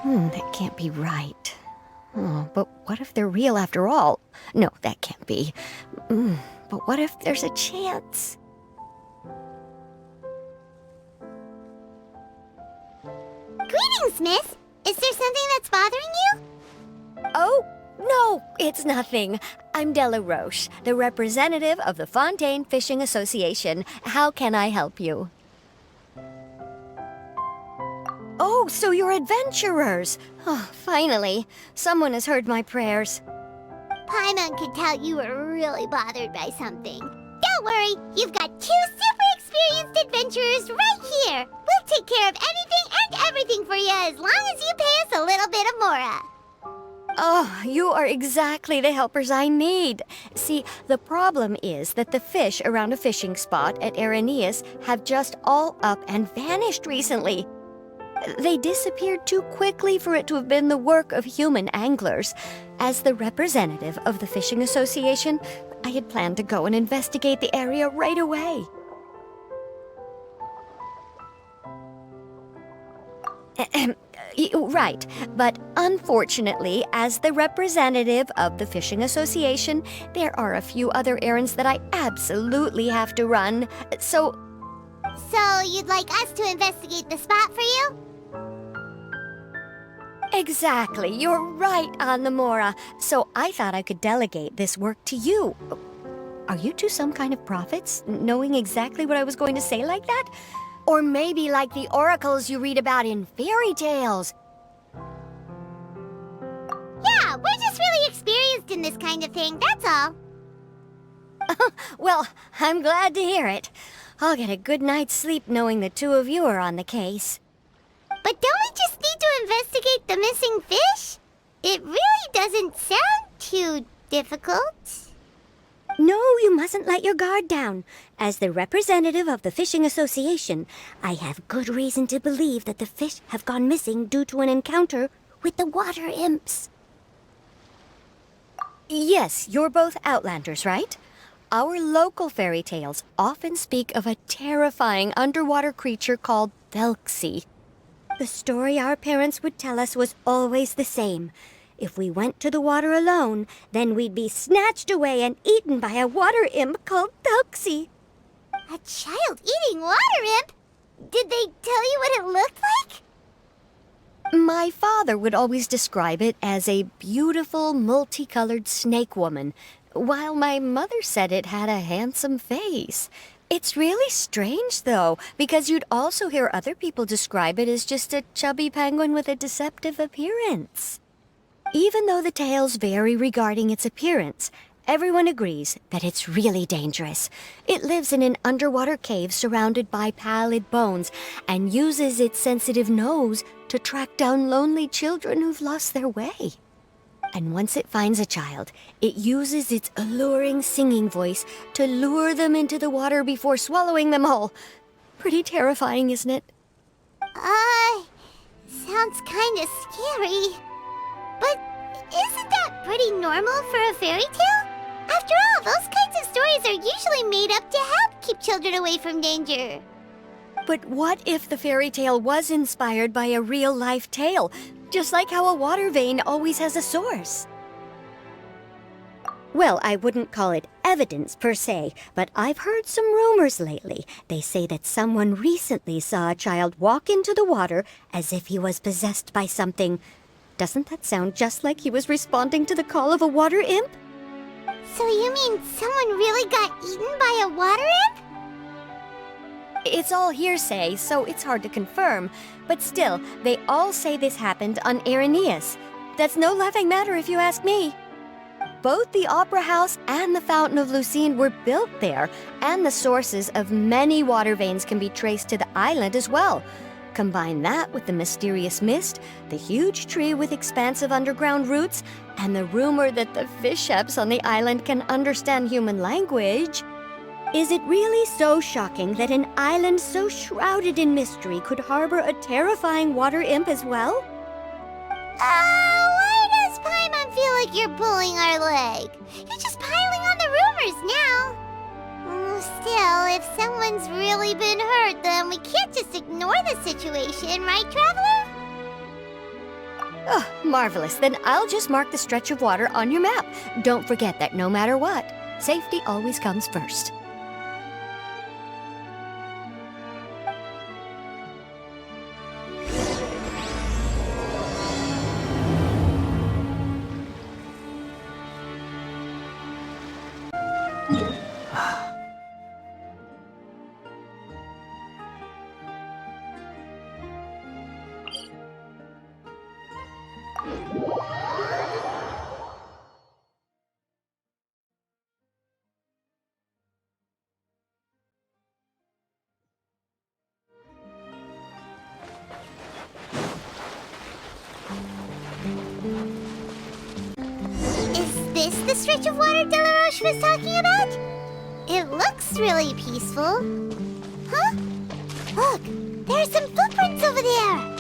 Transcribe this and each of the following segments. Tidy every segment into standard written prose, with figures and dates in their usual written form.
That can't be right. Oh, but what if they're real after all? No, that can't be. But what if there's a chance? Greetings, miss! Is there something that's bothering you? Oh, no, it's nothing. I'm Della Roche, the representative of the Fontaine Fishing Association. How can I help you? Oh, so you're adventurers! Oh, finally, someone has heard my prayers. Paimon could tell you were really bothered by something. Don't worry, you've got 2 super experienced adventurers right here. We'll take care of anything and everything for you as long as you pay us a little bit of mora. Oh, you are exactly the helpers I need. See, the problem is that the fish around a fishing spot at Araneus have just all up and vanished recently. They disappeared too quickly for it to have been the work of human anglers. As the representative of the Fishing Association, I had planned to go and investigate the area right away. Right, but unfortunately, as the representative of the Fishing Association, there are a few other errands that I absolutely have to run. So you'd like us to investigate the spot for you? exactly, you're right on the Mora. So I thought I could delegate this work to you. Are you two some kind of prophets, knowing exactly what I was going to say like that? Or maybe like the oracles you read about in fairy tales? Yeah, we're just really experienced in this kind of thing, that's all. Well, I'm glad to hear it. I'll get a good night's sleep knowing the two of you are on the case. But don't we just need to investigate the missing fish? It really doesn't sound too difficult. No, you mustn't let your guard down. As the representative of the Fishing Association, I have good reason to believe that the fish have gone missing due to an encounter with the water imps. Yes, you're both Outlanders, right? Our local fairy tales often speak of a terrifying underwater creature called Thelxie. The story our parents would tell us was always the same. If we went to the water alone, then we'd be snatched away and eaten by a water imp called Thelxie. A child-eating water imp? Did they tell you what it looked like? My father would always describe it as a beautiful, multicolored snake woman, while my mother said it had a handsome face. It's really strange, though, because you'd also hear other people describe it as just a chubby penguin with a deceptive appearance. Even though the tales vary regarding its appearance, everyone agrees that it's really dangerous. It lives in an underwater cave surrounded by pallid bones and uses its sensitive nose to track down lonely children who've lost their way. And once it finds a child, it uses its alluring singing voice to lure them into the water before swallowing them all. Pretty terrifying, isn't it? Sounds kinda scary. But isn't that pretty normal for a fairy tale? After all, those kinds of stories are usually made up to help keep children away from danger. But what if the fairy tale was inspired by a real-life tale? Just like how a water vein always has a source. Well, I wouldn't call it evidence per se, but I've heard some rumors lately. They say that someone recently saw a child walk into the water as if he was possessed by something. Doesn't that sound just like he was responding to the call of a water imp? So you mean someone really got eaten by a water imp? It's all hearsay, so it's hard to confirm. But still, they all say this happened on Araneus. That's no laughing matter if you ask me. Both the Opera House and the Fountain of Lucine were built there, and the sources of many water veins can be traced to the island as well. Combine that with the mysterious mist, the huge tree with expansive underground roots, and the rumor that the fish chefs on the island can understand human language. Is it really so shocking that an island so shrouded in mystery could harbor a terrifying water imp as well? Why does Paimon feel like you're pulling our leg? You're just piling on the rumors now. Still, if someone's really been hurt, then we can't just ignore the situation, right, Traveler? Oh, marvelous. Then I'll just mark the stretch of water on your map. Don't forget that no matter what, safety always comes first. Is this the stretch of water Delaroche was talking about? It looks really peaceful. Huh? Look, there are some footprints over there.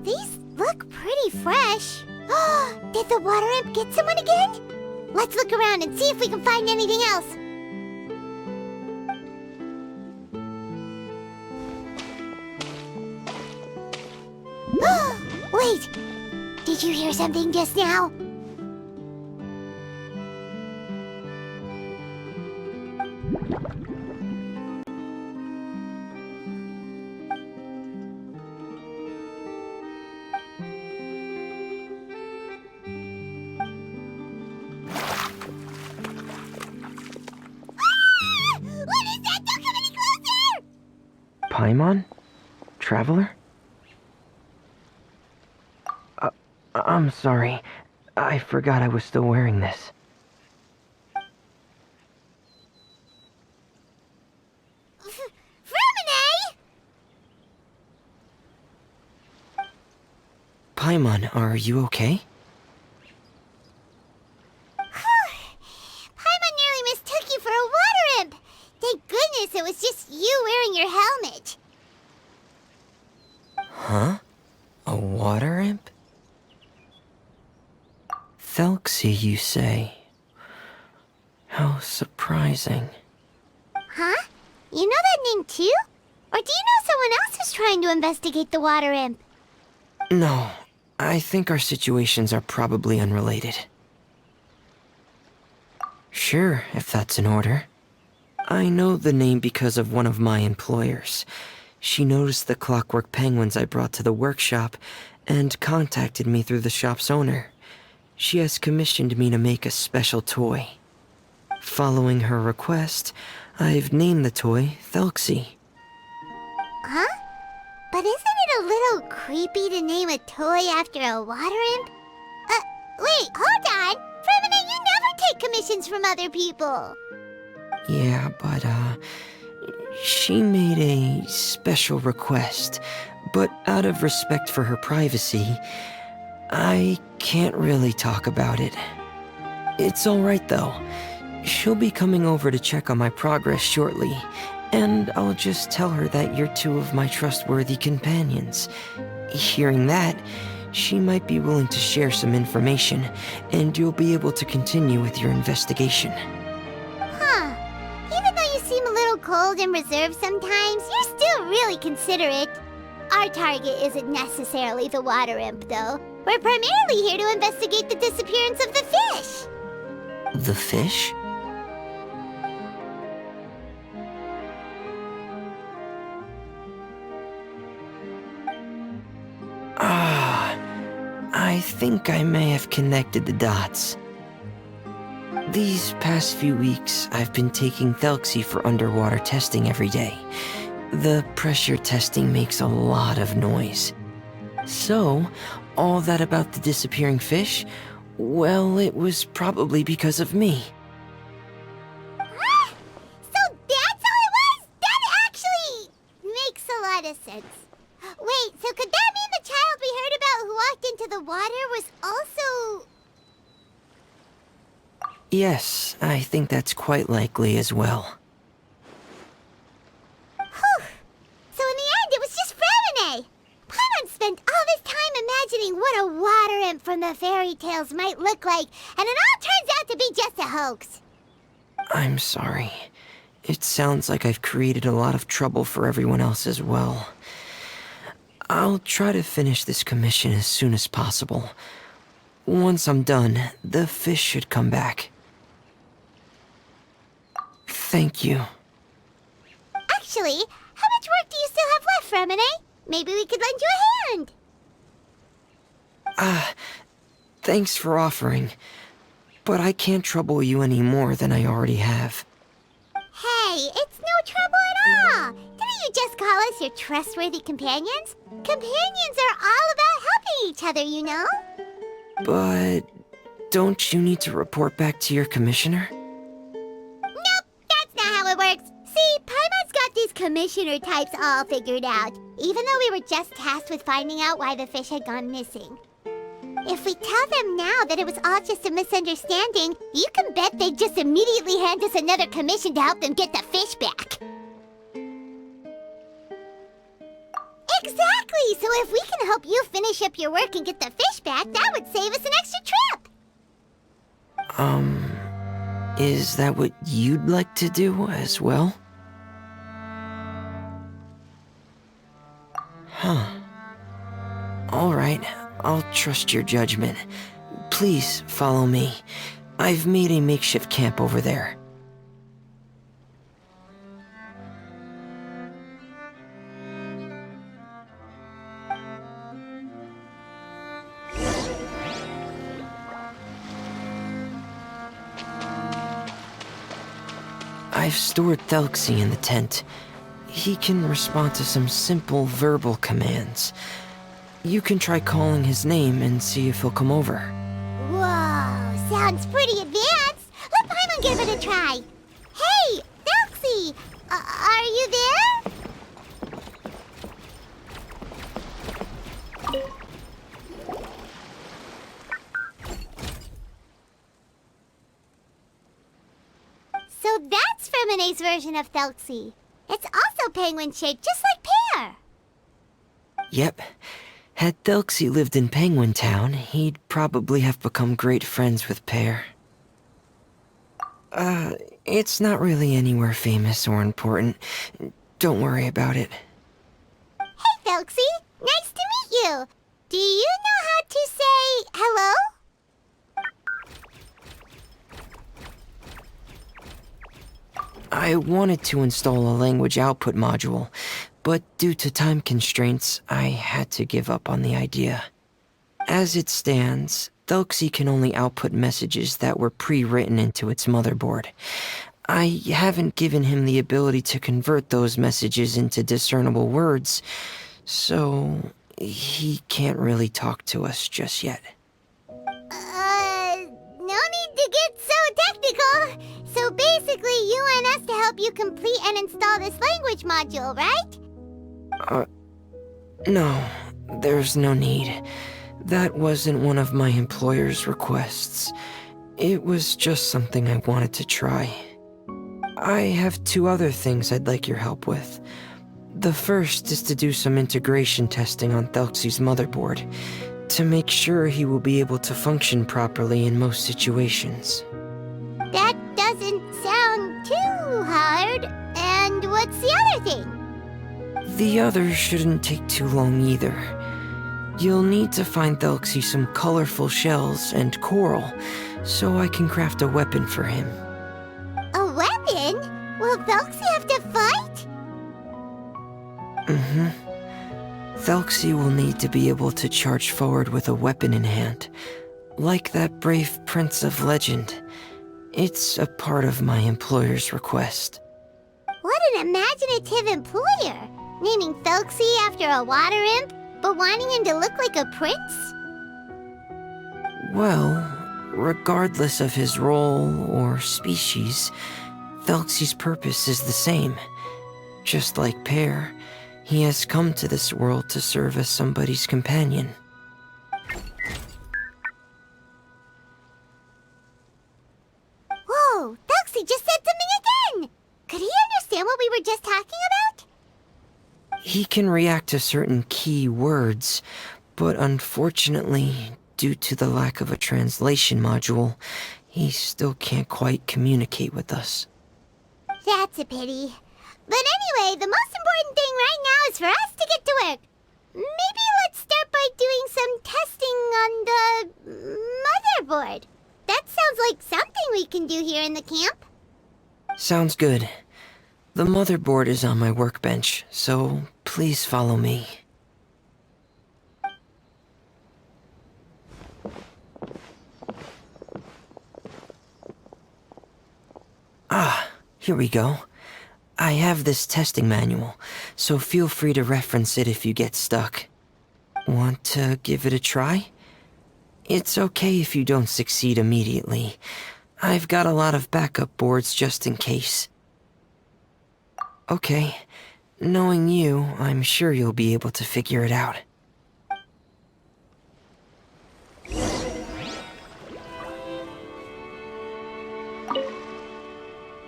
These look pretty fresh. Did the water imp get someone again? Let's look around and see if we can find anything else. Wait! Did you hear something just now? What is that? Don't come any closer! Paimon? Traveler? I'm sorry. I forgot I was still wearing this. Fremine! Paimon, are you okay? Paimon nearly mistook you for a water imp. Thank goodness it was just you wearing your helmet. Huh? A water imp? Thelxie, you say? How surprising. Huh? You know that name too? Or do you know someone else is trying to investigate the water imp? No, I think our situations are probably unrelated. Sure, if that's in order. I know the name because of one of my employers. She noticed the clockwork penguins I brought to the workshop and contacted me through the shop's owner. She has commissioned me to make a special toy. Following her request, I've named the toy Thelxie. Huh? But isn't it a little creepy to name a toy after a water imp? Wait, hold on! Fremine, you never take commissions from other people! Yeah, but, she made a special request, but out of respect for her privacy, I can't really talk about it. It's alright though. She'll be coming over to check on my progress shortly, and I'll just tell her that you're two of my trustworthy companions. Hearing that, she might be willing to share some information, and you'll be able to continue with your investigation. Huh. Even though you seem a little cold and reserved sometimes, you're still really considerate. Our target isn't necessarily the water imp, though. We're primarily here to investigate the disappearance of the fish. The fish? I think I may have connected the dots. These past few weeks, I've been taking Thelxie for underwater testing every day. The pressure testing makes a lot of noise. So, all that about the disappearing fish, well, it was probably because of me. So that's how it was? That actually makes a lot of sense. Wait, so could that mean the child we heard about who walked into the water was also... Yes, I think that's quite likely as well. Whew. So in the end, it was just Fremine. Paimon spent all this time imagining what a water shells might look like, and it all turns out to be just a hoax. I'm sorry. It sounds like I've created a lot of trouble for everyone else as well. I'll try to finish this commission as soon as possible. Once I'm done, the fish should come back. Thank you. Actually, how much work do you still have left, Remine? Maybe we could lend you a hand. Thanks for offering. But I can't trouble you any more than I already have. Hey, it's no trouble at all. Didn't you just call us your trustworthy companions? Companions are all about helping each other, you know? But don't you need to report back to your commissioner? Nope, that's not how it works. See, Paimon's got these commissioner types all figured out, even though we were just tasked with finding out why the fish had gone missing. If we tell them now that it was all just a misunderstanding, you can bet they'd just immediately hand us another commission to help them get the fish back. Exactly! So if we can help you finish up your work and get the fish back, that would save us an extra trip! Is that what you'd like to do as well? Huh. Alright, I'll trust your judgment. Please follow me. I've made a makeshift camp over there. I've stored Thelxie in the tent. He can respond to some simple verbal commands. You can try calling his name and see if he'll come over. Whoa, sounds pretty advanced. Let Paimon give it a try. Hey, Thelxie, are you there? So that's Femine's version of Thelxie. It's also penguin-shaped, just like Pear. Yep. Had Thelxie lived in Penguin Town, he'd probably have become great friends with Pear. It's not really anywhere famous or important. Don't worry about it. Hey, Thelxie, nice to meet you. Do you know how to say hello? I wanted to install a language output module, but due to time constraints, I had to give up on the idea. As it stands, Thelxie can only output messages that were pre-written into its motherboard. I haven't given him the ability to convert those messages into discernible words, so he can't really talk to us just yet. No need to get so technical. So basically, you want us to help you complete and install this language module, right? No, there's no need. That wasn't one of my employer's requests. It was just something I wanted to try. I have 2 other things I'd like your help with. The first is to do some integration testing on Thelxie's motherboard, to make sure he will be able to function properly in most situations. That doesn't sound too hard. And what's the other thing? The other shouldn't take too long either. You'll need to find Thelxie some colorful shells and coral, so I can craft a weapon for him. A weapon? Will Thelxie have to fight? Thelxie will need to be able to charge forward with a weapon in hand, like that brave prince of legend. It's a part of my employer's request. What an imaginative employer! Naming Thelxie after a water imp, but wanting him to look like a prince? Well, regardless of his role or species, Thelxie's purpose is the same. Just like Pear, he has come to this world to serve as somebody's companion. Whoa, Thelxie just said something again! Could he understand what we were just talking about? He can react to certain key words, but unfortunately, due to the lack of a translation module, he still can't quite communicate with us. That's a pity. But anyway, the most important thing right now is for us to get to work. Maybe let's start by doing some testing on the motherboard. That sounds like something we can do here in the camp. Sounds good. The motherboard is on my workbench, so please follow me. Ah, here we go. I have this testing manual, so feel free to reference it if you get stuck. Want to give it a try? It's okay if you don't succeed immediately. I've got a lot of backup boards just in case. Okay, knowing you, I'm sure you'll be able to figure it out.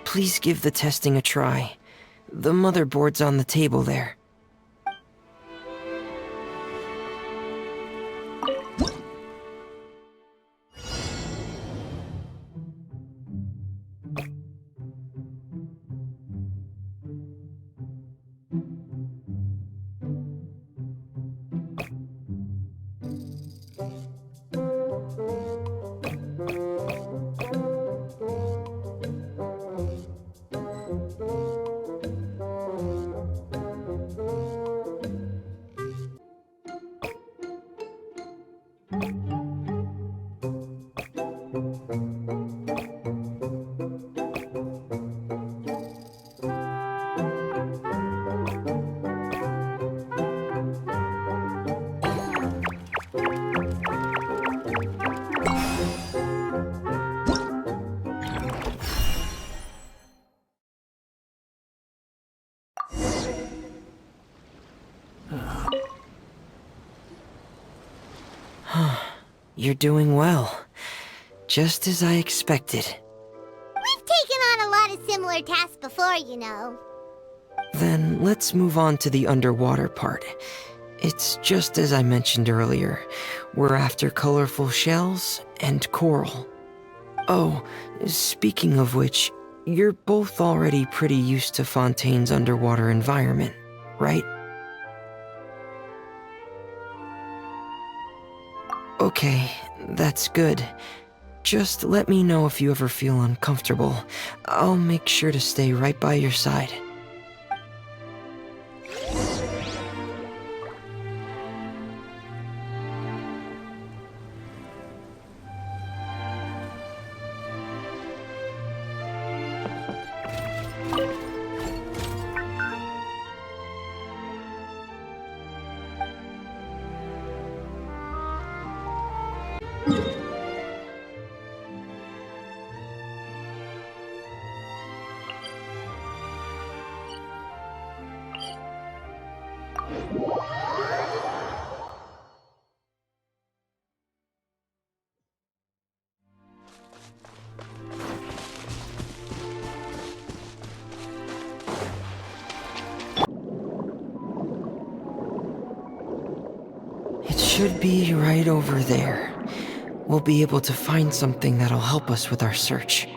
Please give the testing a try. The motherboard's on the table there. You're doing well. Just as I expected. We've taken on a lot of similar tasks before, you know. Then let's move on to the underwater part. It's just as I mentioned earlier. We're after colorful shells and coral. Oh, speaking of which, you're both already pretty used to Fontaine's underwater environment, right? Okay, that's good. Just let me know if you ever feel uncomfortable. I'll make sure to stay right by your side. It should be right over there. We'll be able to find something that'll help us with our search.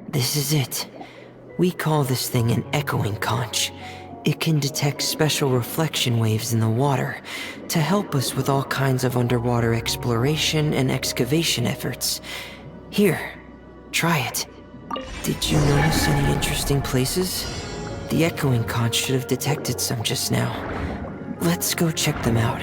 This is it. We call this thing an echoing conch. It can detect special reflection waves in the water to help us with all kinds of underwater exploration and excavation efforts. Here, try it. Did you notice any interesting places? The echoing conch should have detected some just now. Let's go check them out.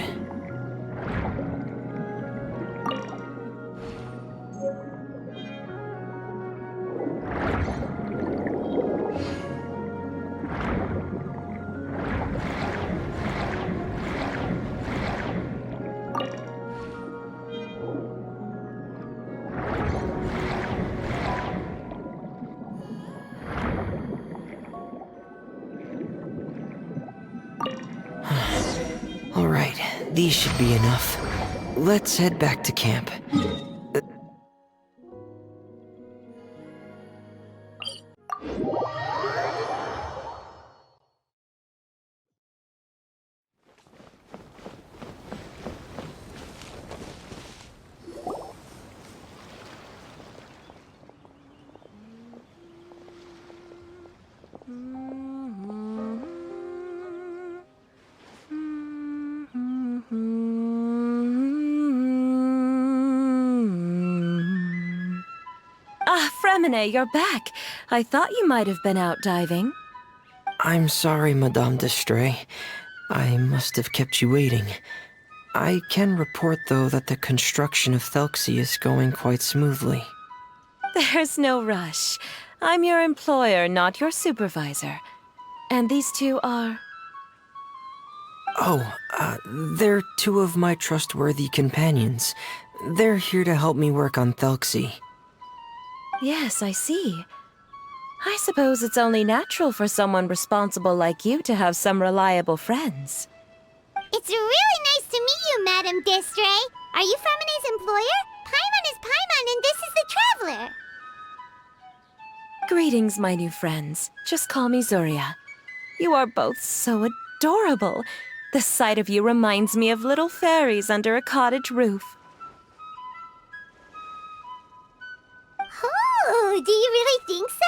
Alright, these should be enough. Let's head back to camp. Fremine, you're back. I thought you might have been out diving. I'm sorry, Madame d'Estrée. I must have kept you waiting. I can report, though, that the construction of Thelxie is going quite smoothly. There's no rush. I'm your employer, not your supervisor. And these two are... Oh, they're two of my trustworthy companions. They're here to help me work on Thelxie. Yes, I see. I suppose it's only natural for someone responsible like you to have some reliable friends. It's really nice to meet you, Madame d'Estrée. Are you Fremine's employer? Paimon is Paimon, and this is the Traveler. Greetings, my new friends. Just call me Zuria. You are both so adorable. The sight of you reminds me of little fairies under a cottage roof. Oh, do you really think so?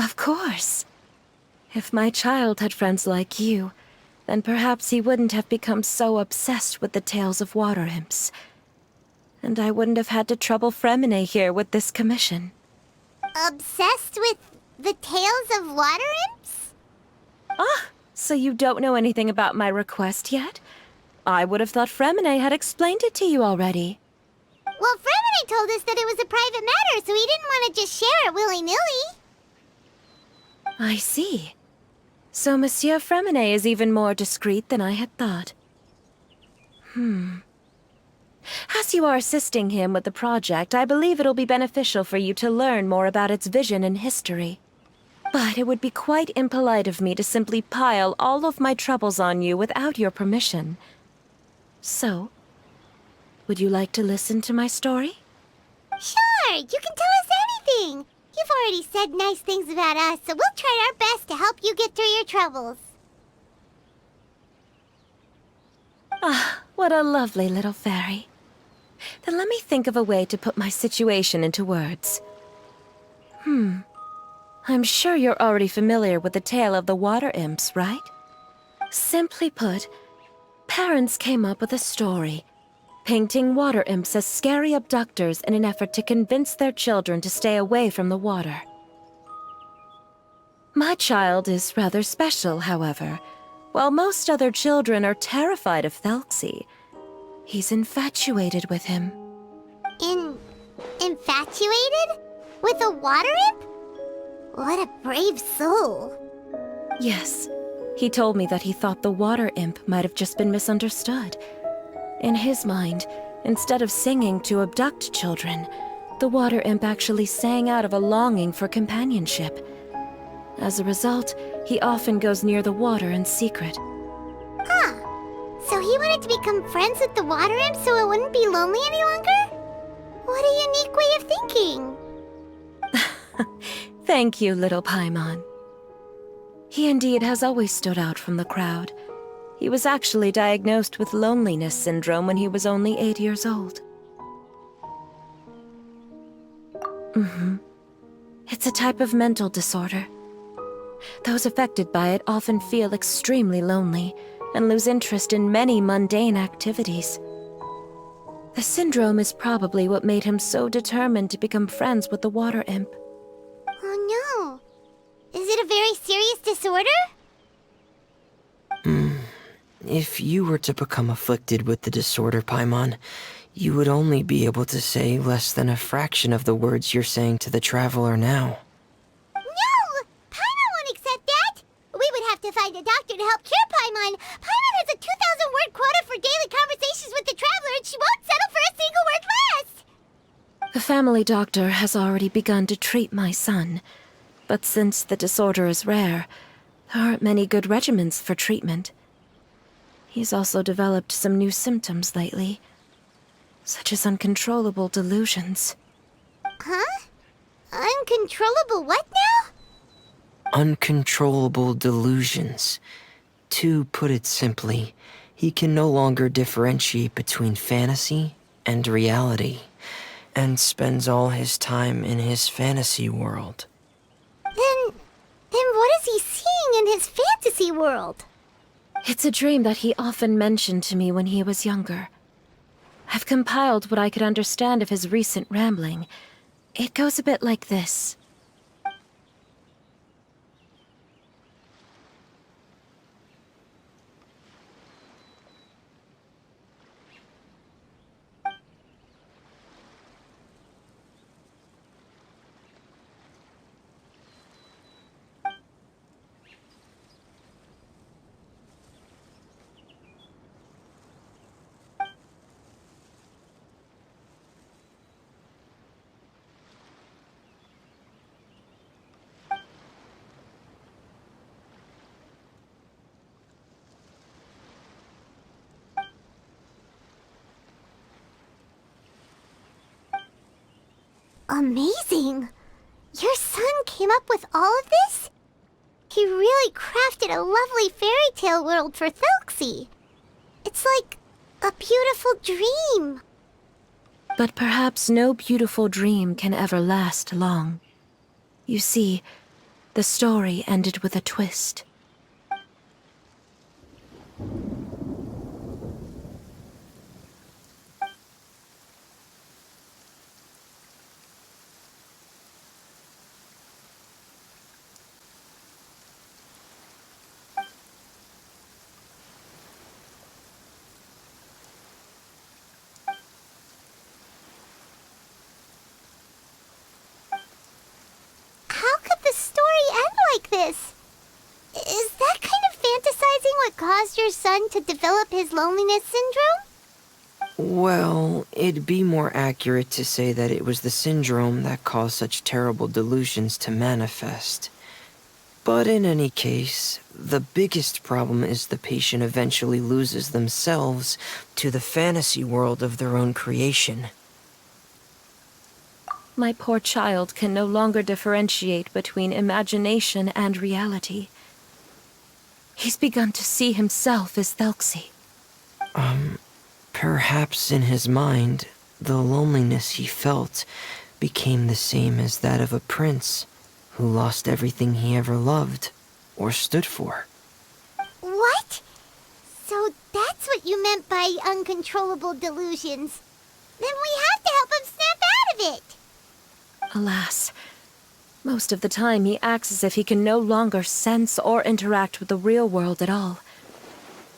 Of course. If my child had friends like you, then perhaps he wouldn't have become so obsessed with the tales of water imps. And I wouldn't have had to trouble Fremine here with this commission. Obsessed with the tales of water imps? Ah, so you don't know anything about my request yet? I would have thought Fremine had explained it to you already. Well, Fremine told us that it was a private matter, so he didn't want to just share it willy-nilly. I see. So Monsieur Fremine is even more discreet than I had thought. As you are assisting him with the project, I believe it'll be beneficial for you to learn more about its vision and history. But it would be quite impolite of me to simply pile all of my troubles on you without your permission. So, would you like to listen to my story? Sure, you can tell us anything. You've already said nice things about us, so we'll try our best to help you get through your troubles. Ah, what a lovely little fairy. Then let me think of a way to put my situation into words. I'm sure you're already familiar with the tale of the water imps, right? Simply put, parents came up with a story, painting water imps as scary abductors in an effort to convince their children to stay away from the water. My child is rather special, however. While most other children are terrified of Thelxie, he's infatuated with him. Infatuated? With a water imp? What a brave soul. Yes, he told me that he thought the water imp might have just been misunderstood. In his mind, instead of singing to abduct children, the water imp actually sang out of a longing for companionship. As a result, he often goes near the water in secret. Huh. So he wanted to become friends with the water imp so it wouldn't be lonely any longer? What a unique way of thinking. Thank you, little Paimon. He indeed has always stood out from the crowd. He was actually diagnosed with loneliness syndrome when he was only 8 years old. It's a type of mental disorder. Those affected by it often feel extremely lonely and lose interest in many mundane activities. The syndrome is probably what made him so determined to become friends with the water imp. Oh no. Is it a very serious disorder? If you were to become afflicted with the disorder, Paimon, you would only be able to say less than a fraction of the words you're saying to the Traveler now. No! Paimon won't accept that! We would have to find a doctor to help cure Paimon. Paimon has a 2,000-word quota for daily conversations with the Traveler, and she won't settle for a single word less! The family doctor has already begun to treat my son, but since the disorder is rare, there aren't many good regimens for treatment. He's also developed some new symptoms lately, such as uncontrollable delusions. Huh? Uncontrollable what now? Uncontrollable delusions. To put it simply, he can no longer differentiate between fantasy and reality, and spends all his time in his fantasy world. Then what is he seeing in his fantasy world? It's a dream that he often mentioned to me when he was younger. I've compiled what I could understand of his recent rambling. It goes a bit like this. Amazing! Your son came up with all of this? He really crafted a lovely fairy tale world for Thelxie. It's like a beautiful dream. But perhaps no beautiful dream can ever last long. You see, the story ended with a twist. How could the story end like this? Is that kind of fantasizing what caused your son to develop his loneliness syndrome? Well, it'd be more accurate to say that it was the syndrome that caused such terrible delusions to manifest. But in any case, the biggest problem is the patient eventually loses themselves to the fantasy world of their own creation. My poor child can no longer differentiate between imagination and reality. He's begun to see himself as Thelxie. Perhaps in his mind, the loneliness he felt became the same as that of a prince who lost everything he ever loved or stood for. What? So that's what you meant by uncontrollable delusions. Then we have to help him snap out of it. Alas, most of the time he acts as if he can no longer sense or interact with the real world at all.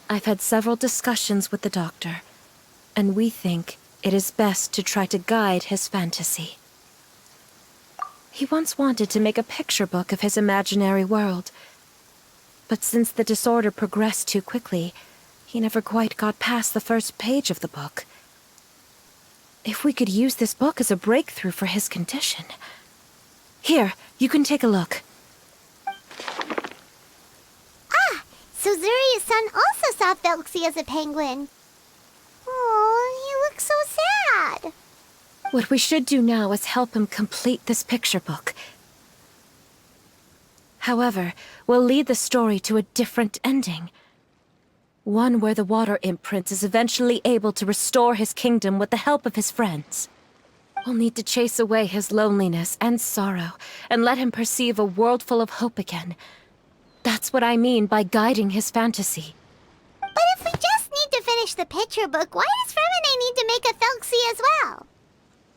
I've had several discussions with the doctor, and we think it is best to try to guide his fantasy. He once wanted to make a picture book of his imaginary world, but since the disorder progressed too quickly, he never quite got past the first page of the book. If we could use this book as a breakthrough for his condition... Here, you can take a look. Ah, so Zuria's son also saw Thelxie as a penguin. Oh, he looks so sad. What we should do now is help him complete this picture book. However, we'll lead the story to a different ending. One where the Water Imp Prince is eventually able to restore his kingdom with the help of his friends. We'll need to chase away his loneliness and sorrow, and let him perceive a world full of hope again. That's what I mean by guiding his fantasy. But if we just need to finish the picture book, why does Fremine need to make a Thelxie as well?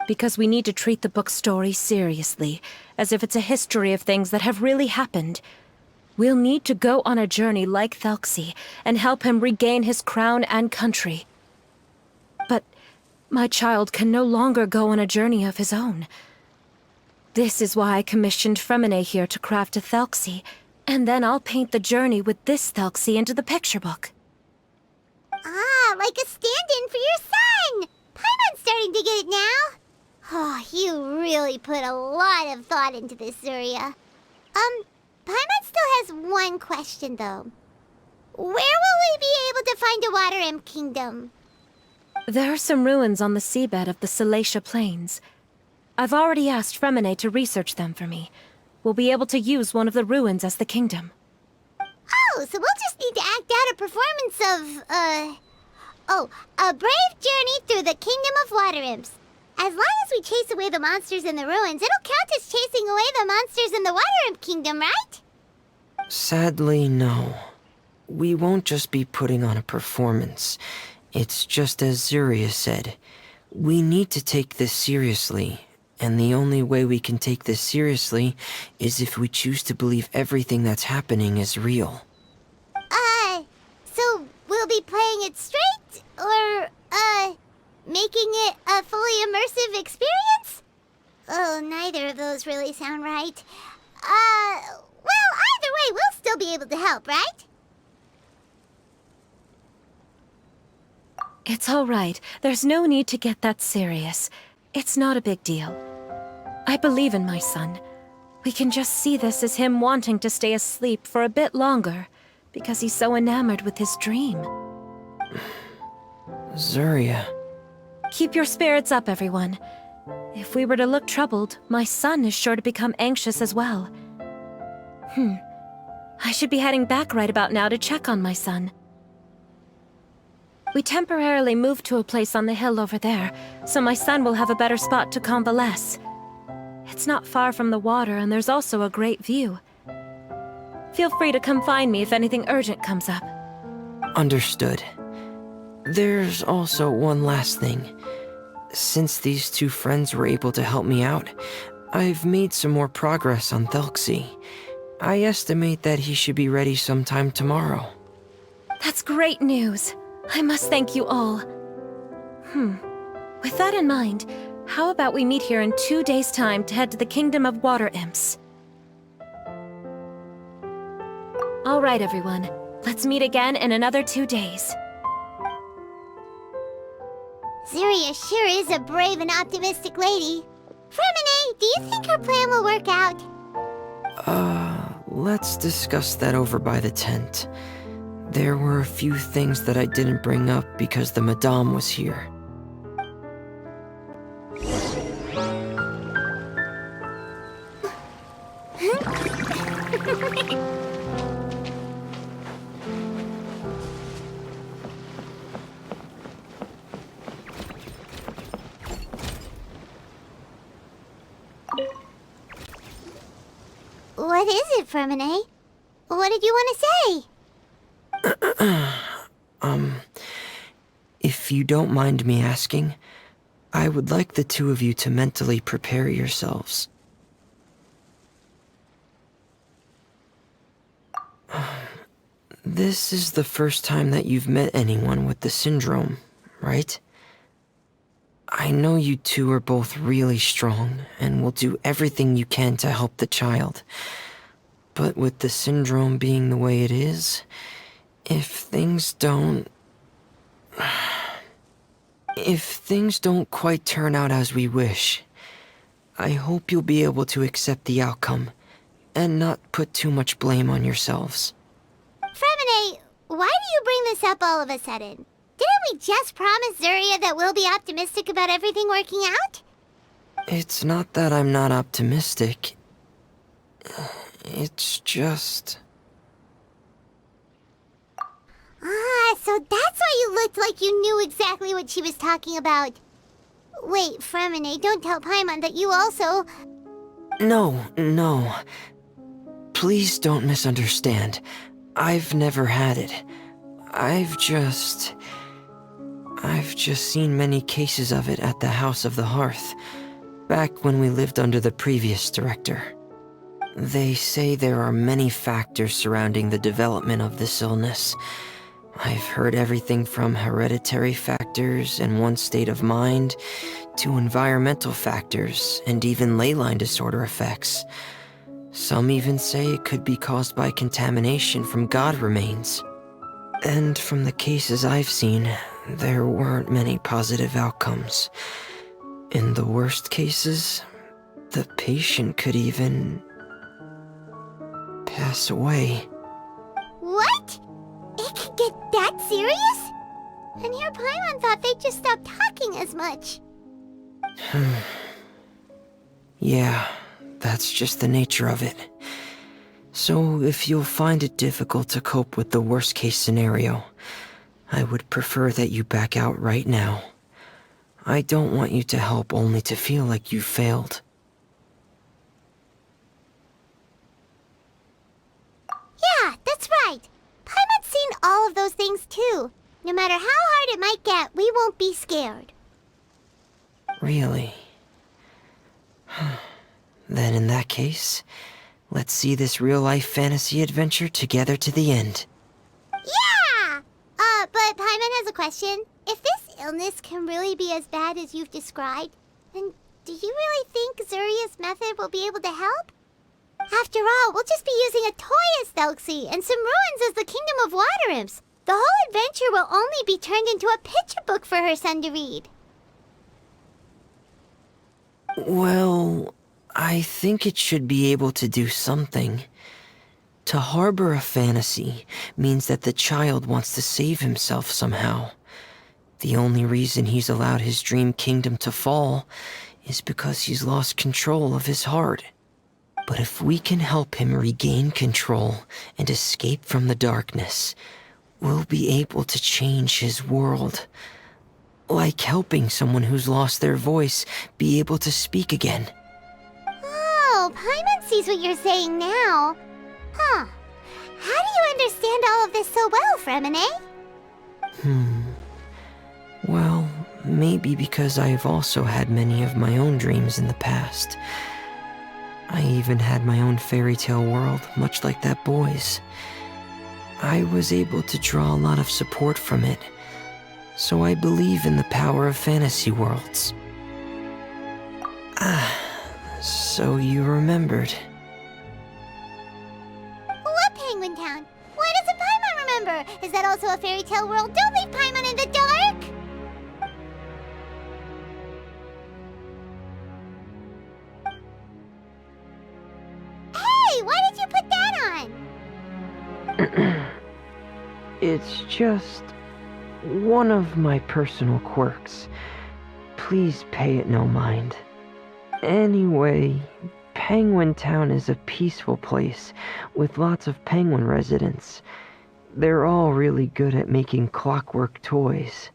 Because we need to treat the book's story seriously, as if it's a history of things that have really happened. We'll need to go on a journey like Thelxie, and help him regain his crown and country. But my child can no longer go on a journey of his own. This is why I commissioned Fremine here to craft a Thelxie, and then I'll paint the journey with this Thelxie into the picture book. Ah, like a stand-in for your son! Paimon's starting to get it now. Oh, you really put a lot of thought into this, Zuria. Paimon still has one question, though. Where will we be able to find a Water Imp Kingdom? There are some ruins on the seabed of the Salacia Plains. I've already asked Fremine to research them for me. We'll be able to use one of the ruins as the kingdom. Oh, so we'll just need to act out a performance of, a brave journey through the Kingdom of Water Imps. As long as we chase away the monsters in the ruins, it'll count as chasing away the monsters in the Water Imp Kingdom, right? Sadly, no. we won't just be putting on a performance. It's just as Zuria said. We need to take this seriously, and the only way we can take this seriously is if we choose to believe everything that's happening is real. So we'll be playing it straight, or, making it a fully immersive experience? Oh, neither of those really sound right. Well, either way, we'll still be able to help, right? It's all right. There's no need to get that serious. It's not a big deal. I believe in my son. We can just see this as him wanting to stay asleep for a bit longer, because he's so enamored with his dream. Zuria. Keep your spirits up, everyone. If we were to look troubled, my son is sure to become anxious as well. I should be heading back right about now to check on my son. We temporarily moved to a place on the hill over there, so my son will have a better spot to convalesce. It's not far from the water, and there's also a great view. Feel free to come find me if anything urgent comes up. Understood. There's also one last thing. Since these two friends were able to help me out, I've made some more progress on Thelxie. I estimate that he should be ready sometime tomorrow. That's great news. I must thank you all. With that in mind, how about we meet here in 2 days' time to head to the Kingdom of Water Imps? All right, everyone. Let's meet again in another 2 days. Zuria sure is a brave and optimistic lady. Fremine, do you think her plan will work out? Let's discuss that over by the tent. There were a few things that I didn't bring up because the Madame was here. What is it, Fremine? What did you want to say? If you don't mind me asking, I would like the two of you to mentally prepare yourselves. This is the first time that you've met anyone with the syndrome, right? I know you two are both really strong and will do everything you can to help the child. But with the syndrome being the way it is, if things don't quite turn out as we wish, I hope you'll be able to accept the outcome and not put too much blame on yourselves. Fremine, why do you bring this up all of a sudden? Didn't we just promise Zuria that we'll be optimistic about everything working out? It's not that I'm not optimistic. It's just... So that's why you looked like you knew exactly what she was talking about. Wait, Fremine, don't tell Paimon that you also... No. Please don't misunderstand. I've never had it. I've just seen many cases of it at the House of the Hearth, back when we lived under the previous director. They say there are many factors surrounding the development of this illness. I've heard everything from hereditary factors and one's state of mind, to environmental factors and even ley line disorder effects. Some even say it could be caused by contamination from god remains. And from the cases I've seen, there weren't many positive outcomes. In the worst cases, the patient could even pass away. What? It could get that serious? And here Paimon thought they'd just stop talking as much. Yeah, that's just the nature of it. So if you'll find it difficult to cope with the worst case scenario, I would prefer that you back out right now. I don't want you to help only to feel like you failed. Yeah, that's right. Paimon all of those things too. No matter how hard it might get, we won't be scared. Really? Then in that case, let's see this real-life fantasy adventure together to the end. Yeah! But Paimon has a question. If this illness can really be as bad as you've described, then do you really think Zuria's method will be able to help? After all, we'll just be using a toy as Thelxie and some ruins as the Kingdom of Water Imps. The whole adventure will only be turned into a picture book for her son to read. Well, I think it should be able to do something. To harbor a fantasy means that the child wants to save himself somehow. The only reason he's allowed his dream kingdom to fall is because he's lost control of his heart. But if we can help him regain control and escape from the darkness, we'll be able to change his world. Like helping someone who's lost their voice be able to speak again. Oh, Paimon sees what you're saying now. Huh. How do you understand all of this so well, Fremine? Well, maybe because I've also had many of my own dreams in the past. I even had my own fairy tale world, much like that boy's. I was able to draw a lot of support from it, so I believe in the power of fantasy worlds. So you remembered. What Penguin Town? Why doesn't Paimon remember? Is that also a fairy tale world? Don't leave Paimon in the dark! Hey, why did you put that on? It's just one of my personal quirks. Please pay it no mind. Anyway, Penguin Town is a peaceful place with lots of penguin residents. They're all really good at making clockwork toys.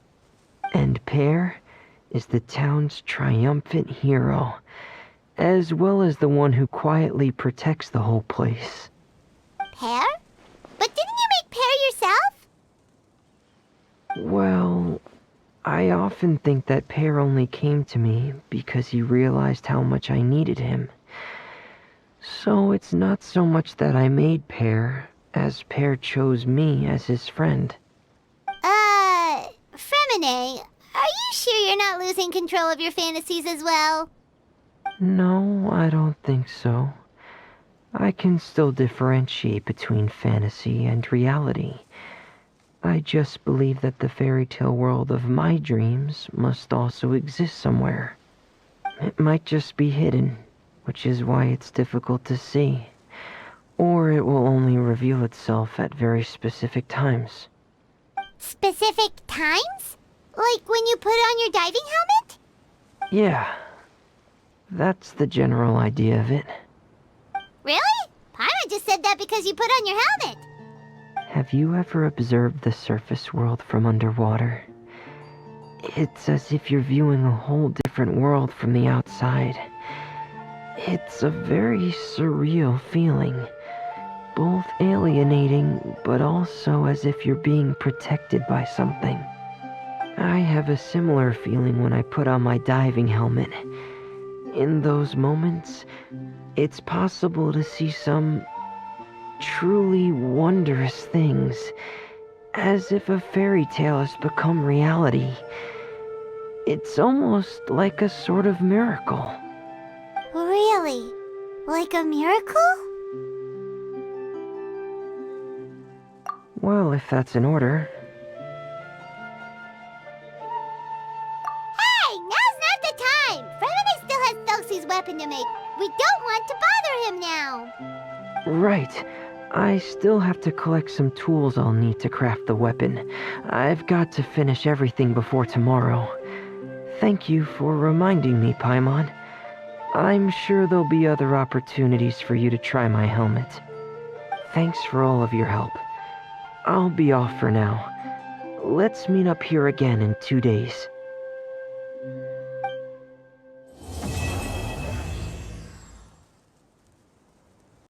And Pear is the town's triumphant hero, as well as the one who quietly protects the whole place. Pear? But didn't you make Pear yourself? Well, I often think that Pear only came to me because he realized how much I needed him. So it's not so much that I made Pear, as Pear chose me as his friend. Fremine, are you sure you're not losing control of your fantasies as well? No, I don't think so. I can still differentiate between fantasy and reality. I just believe that the fairy tale world of my dreams must also exist somewhere. It might just be hidden, which is why it's difficult to see. Or it will only reveal itself at very specific times. Specific times? Like when you put on your diving helmet? Yeah, that's the general idea of it. Really? Paimon just said that because you put on your helmet. Have you ever observed the surface world from underwater? It's as if you're viewing a whole different world from the outside. It's a very surreal feeling, both alienating, but also as if you're being protected by something. I have a similar feeling when I put on my diving helmet. In those moments, it's possible to see some truly wondrous things, as if a fairy tale has become reality. It's almost like a sort of miracle. Really? Like a miracle? Well, if that's in order. Hey, now's not the time! Fremine still has Thelxie's weapon to make. We don't want to bother him now. Right. I still have to collect some tools I'll need to craft the weapon. I've got to finish everything before tomorrow. Thank you for reminding me, Paimon. I'm sure there'll be other opportunities for you to try my helmet. Thanks for all of your help. I'll be off for now. Let's meet up here again in 2 days.